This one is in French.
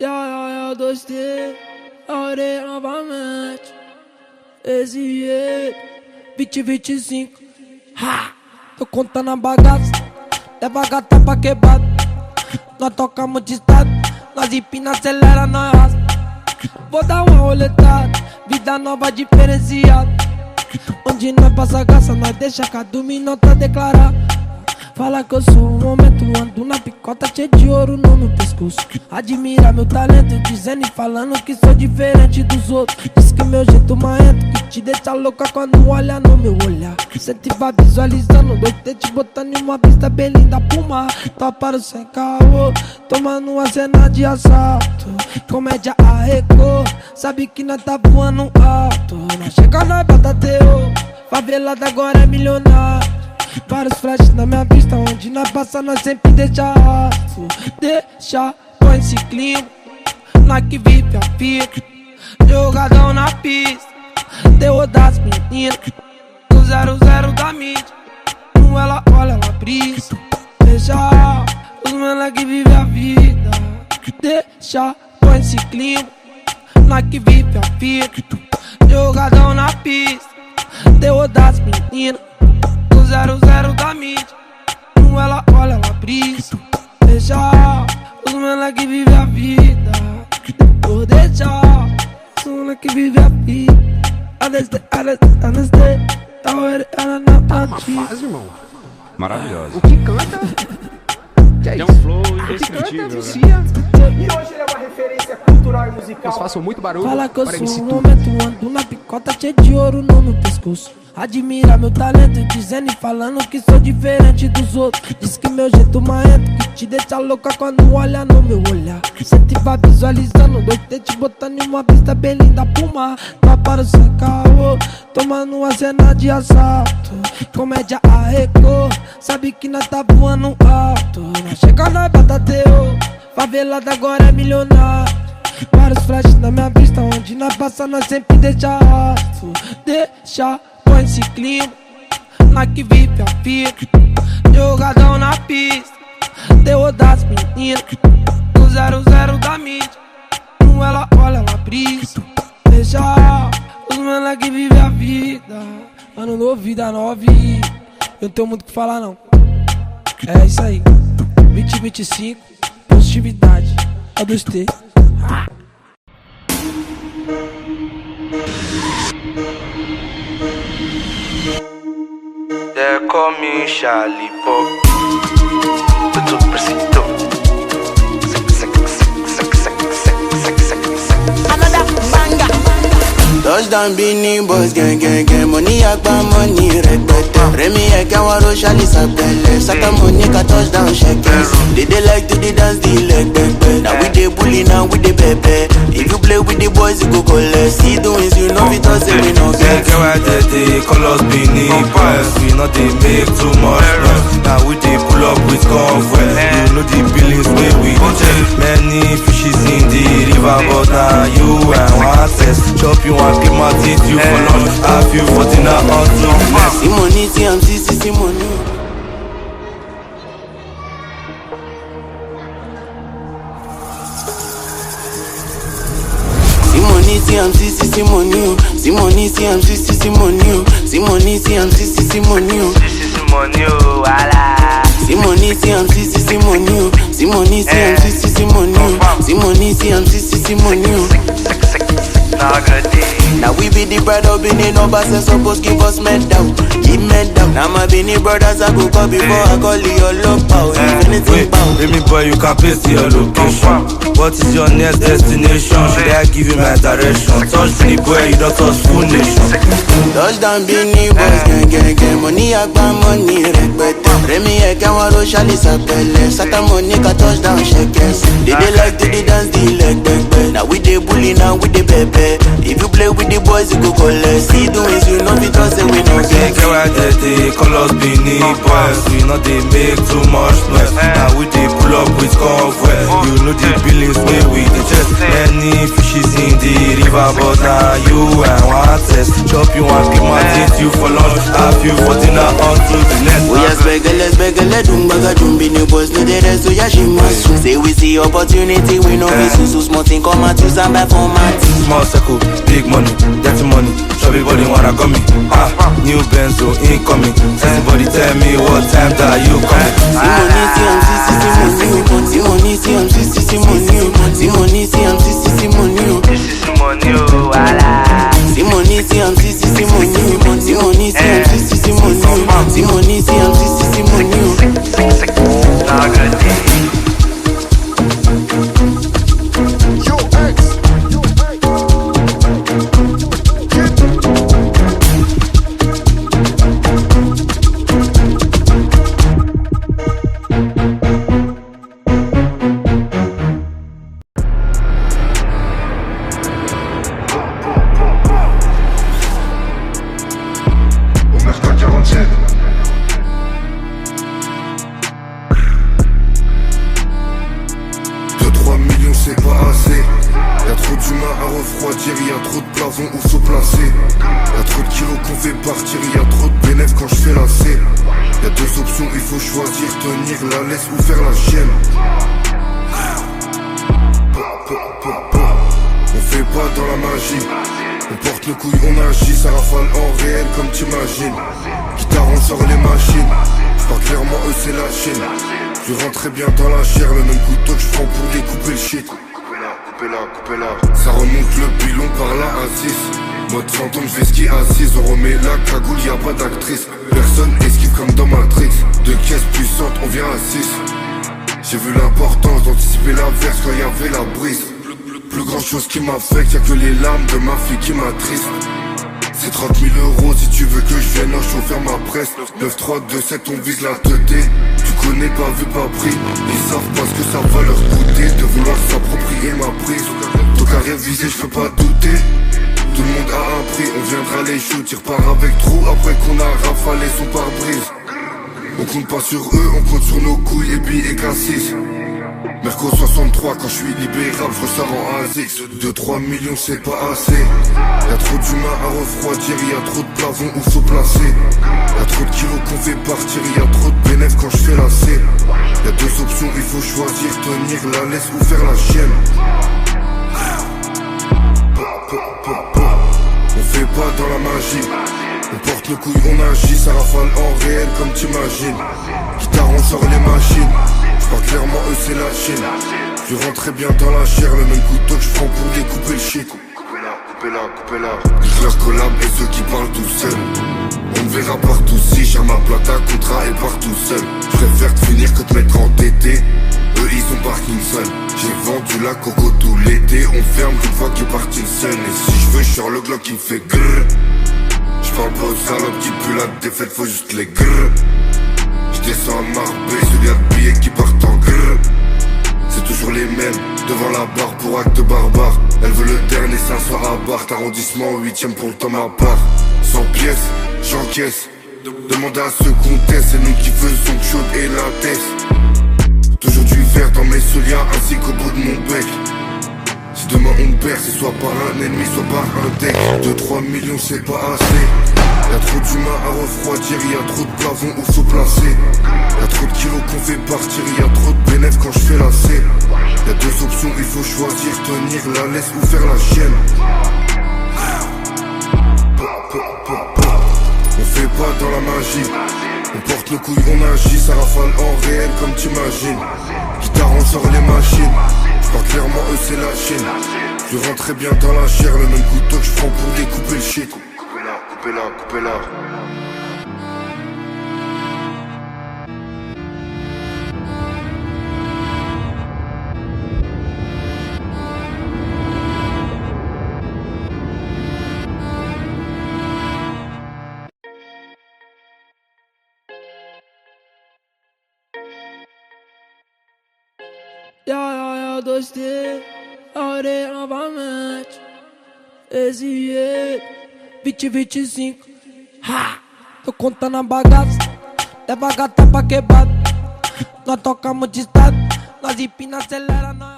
Ya, 2T, orei novamente. Esse jeito, 2025. Ha! Tô contando a bagaça, leva a gata pra quebrada. Nós tocamos de estado, nós empina, acelera, nós arrasta. Vou dar uma roletada, vida nova diferenciada. Onde nós passa graça, nós deixa cada minuto declarar. Fala que eu sou um momento, ando na picota cheio de ouro no meu pescoço. Admira meu talento, dizendo e falando que sou diferente dos outros. Diz que meu jeito marrento, que te deixa louca quando olha no meu olhar. Cê te vai visualizando, 2T te botando em uma pista bem linda pro mar. Toparam sem caô, tomando uma cena de assalto. Comédia arrecou, sabe que nós tá voando alto. Nós chega, nós bota teu, favelada agora é milionário. Vários flashes na minha vista, onde nós passa nós sempre deixa rastro. Deixa, põe esse clima, nós que vive a fita. Jogadão na pista, terror das meninas. Do 00 da mídia, no ela olha, ela brisa. Deixa, os mano que vive a vida. Deixa, põe esse clima, nós que vive a fita. Jogadão na pista, terror das meninas. 00 da mídia, no ela olha, ela brisa. Deixa, os mano que vive a vida. Vou deixar, os mano que vive a vida. Understand, tá uma fase, irmão. Maravilhosa. O que canta? Tem um flow indescritível, né? E hoje ele é uma referência cultural e musical. Eles façam muito barulho. Fala que eu para sou MC um Tudo. momento, ando na picota cheio de ouro no meu pescoço. Admira meu talento, dizendo e falando que sou diferente dos outros. Diz que meu jeito marrento, que te deixa louca quando olha no meu olhar. Cê te vai visualizando, 2T te botando em uma pista bem linda pro mar. Toparam sem caô, tomando uma cena de assalto. Comédia arrecou, sabe que nós tá voando alto. Nós chega, nós bota teu, favelada agora é milionário. Vários flashes na minha vista, onde nós passa nós sempre deixa rastro. Deixa, põe esse clima, nós que vive a fita. Jogadão na pista, terror das meninas. Do 00 da mídia, no ela olha, ela brisa. Deixa, os mano que vive a vida. Ano novo, vida nova e eu não tenho muito o que falar não. É isso aí, 2025, positividade, a 2T. They call me Charlie Pop. Tudo preciso. Another banger. Touchdown Bini boys gang gang gang. Money agba money rẹpẹtẹ. Remi ẹ̀kẹ́ wọn ro ṣálí sàpẹlẹ. Saka money ka touchdown shekels. They like to the dance the leg pẹpẹ. Now we dey bully, now we dey pẹpẹ. If you play with the boys, you go collect. See the wins, you know fit us say we no get. Get why they call us Bini boys. We not they make too much noise. Now we dey pull up with convoy. You know the billings wey we dey check. Many fishes in the river, but now you and one test. Chop you and keep my teeth you for lunch. Have you for dinner until next. See money, see I'm see money. See money, see I'm see money. See money, see I'm see money. See money, see I'm see money. This is money, oh, wala. See money, see I'm see money. See money, see I'm see money. See money, see I'm see money. Now good day. Now we be the bride of Benin, no boss supposed give us medal. Give medal. Now my Benin brothers I go call before I call your love power. If anything bow. Baby boy, you can paste your location. What is your next destination? Should I give you my direction? Touch me boy, you don't touch full nation. Touchdown Benin boys gang gang gang. Money agba money rẹpẹtẹ. Remi ẹ̀kẹ́ wọn ro ṣálí sàpẹlẹ. Saka money ka touchdown shekels. They like to the dance the leg pẹpẹ. Now we dey bully, now we dey pẹpẹ. If you play with the boys, you go collect. See the wins, you know fit us say we no get. Get why they call us Bini boys. We not they make too much noise. Now we dey pull up with convoy. You know the billings wey we dey check. Many fishes in the river, but now you and one test. Chop you and keep my teeth you for lunch. Have you for dinner until the next. We are spegele bagadum, be new boys, no the rest, so yeah, she must. Say we see opportunity, we know we so small thing, come out to stand by for my team. Small circle, big money, dirty money. Everybody wanna come me. New Benzo incoming. Everybody tell me what time that you coming. Simoni, Ça remonte le pilon par la A6. Mode fantôme, je vais ski assise. On remet la cagoule, y'a pas d'actrice. Personne esquive comme dans Matrix. Deux caisses puissantes, on vient à 6. J'ai vu l'importance d'anticiper l'averse quand y'avait la brise. Plus grand chose qui m'affecte, y'a que les larmes de ma fille qui m'attristent. C'est 30 000 euros si tu veux que je vienne en faire ma presse. 9, 3, 2, 7, on vise la teuté. Tu connais pas vu pas pris. Ils savent pas ce que ça va leur coûter de vouloir s'approprier ma prise. Ton carrière visé, je peux pas douter. Tout le monde a un prix, on viendra les shoot. Tu repars avec trou après qu'on a rafalé son pare-brise. On compte pas sur eux, on compte sur nos couilles et billets K6. Merco 63, quand je suis libérable, je ressors en ASIX. 2-3 millions c'est pas assez. Y'a trop d'humains à refroidir, y'a trop de plafonds où faut placer. Y'a trop de kilos qu'on fait partir, y'a trop de bénéfices quand je fais la C. Y'a deux options, il faut choisir, tenir la laisse ou faire la chienne. On fait pas dans la magie. On porte le couille, on agit, ça rafale en réel comme t'imagines. Guitare, on sort les machines. Pas clairement eux c'est la Chine. Je rentrais bien dans la chair, le même couteau que je prends pour découper le shit. Coupez-la. Je leur collab et ceux qui parlent tout seuls. On me verra partout si j'ai ma plata, contrat et partout seul. Je préfère te finir que te mettre en TT. Eux ils ont Parkinson. J'ai vendu la coco tout l'été. On ferme une fois qu'il est parti le sun. Et si je veux je sors le Glock qui me fait grrr. Je parle pas aux salopes qui puent la défaite, faut juste les grrr. J'descends à Marbella, celui à de billets qui partent en grrr. C'est toujours les mêmes, devant la barre pour acte barbare. Elle veut le dernier 500 à Barthes, arrondissement 8ème pour le temps à part. 100 pièces, j'encaisse. Demande à ceux qu'on teste, c'est nous qui faisons chaude et la tête. Toujours du verre dans mes souliers ainsi qu'au bout de mon bec. Si demain on perd, c'est soit par un ennemi, soit par un deck. 2-3 millions c'est pas assez. Y'a trop d'humains à refroidir, y'a trop de plafonds où faut placer. Y'a trop de kilos qu'on fait partir, y'a trop de bénéfices quand je fais la C. Y'a deux options, il faut choisir, tenir la laisse ou faire la chienne. On fait pas dans la magie. On porte le couille, on agit, ça rafale en réel comme t'imagines. Guitare, on sort les machines. J'pars clairement eux c'est la Chine. Je rentrais bien dans la chair, le même couteau que je prends pour découper le shit. Coupez-la. Ja, dosti, ore novamente. Esse é 2025. Ha! Tô contando a bagaça. Leva a gata pra quebrada. Nós tocamos de estado. Nós empina, acelera, nós.